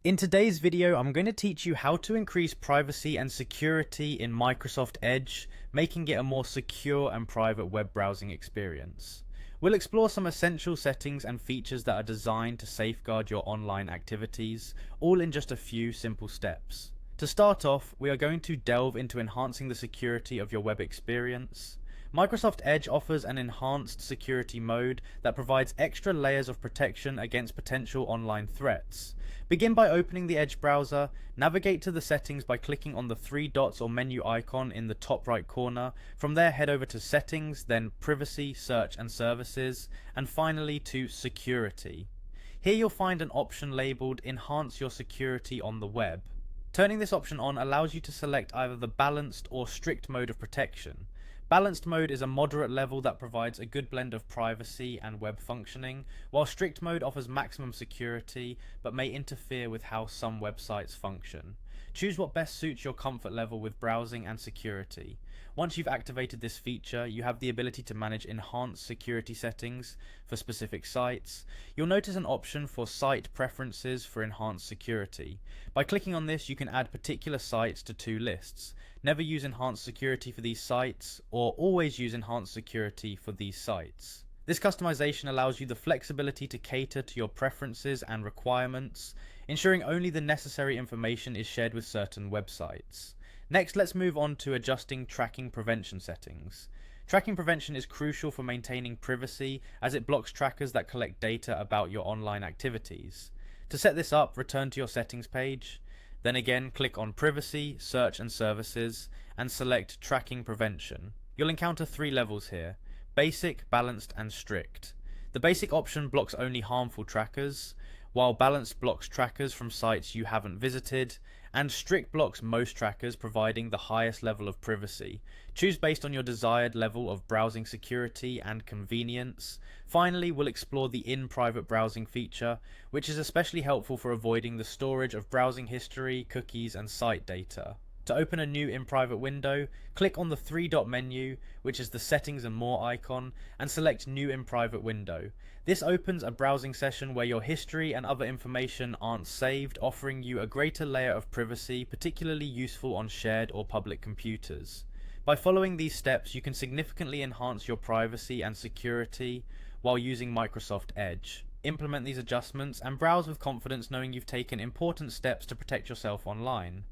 In today's video, I'm going to teach you how to increase privacy and security in Microsoft Edge, making it a more secure and private web browsing experience. We'll explore some essential settings and features that are designed to safeguard your online activities, all in just a few simple steps. To start off, we are going to delve into enhancing the security of your web experience. Microsoft Edge offers an enhanced security mode that provides extra layers of protection against potential online threats. Begin by opening the Edge browser, navigate to the settings by clicking on the three dots or menu icon in the top right corner. From there, head over to Settings, then Privacy, Search and Services, and finally to Security. Here you'll find an option labeled Enhance Your Security on the Web. Turning this option on allows you to select either the balanced or strict mode of protection. Balanced mode is a moderate level that provides a good blend of privacy and web functioning, while strict mode offers maximum security but may interfere with how some websites function. Choose what best suits your comfort level with browsing and security. Once you've activated this feature, you have the ability to manage enhanced security settings for specific sites. You'll notice an option for Site Preferences for enhanced security. By clicking on this, you can add particular sites to two lists. Never use enhanced security for these sites, or always use enhanced security for these sites. This customization allows you the flexibility to cater to your preferences and requirements, ensuring only the necessary information is shared with certain websites. Next, let's move on to adjusting tracking prevention settings. Tracking prevention is crucial for maintaining privacy as it blocks trackers that collect data about your online activities. To set this up, return to your settings page. Then again, click on Privacy, Search and Services, and select Tracking Prevention. You'll encounter three levels here: Basic, Balanced, and Strict. The Basic option blocks only harmful trackers, while Balanced blocks trackers from sites you haven't visited, and Strict blocks most trackers, providing the highest level of privacy. Choose based on your desired level of browsing security and convenience. Finally, we'll explore the in-private browsing feature, which is especially helpful for avoiding the storage of browsing history, cookies, and site data. To open a new in-private window, click on the three-dot menu, which is the Settings and More icon, and select New in-Private Window. This opens a browsing session where your history and other information aren't saved, offering you a greater layer of privacy, particularly useful on shared or public computers. By following these steps, you can significantly enhance your privacy and security while using Microsoft Edge. Implement these adjustments and browse with confidence, knowing you've taken important steps to protect yourself online.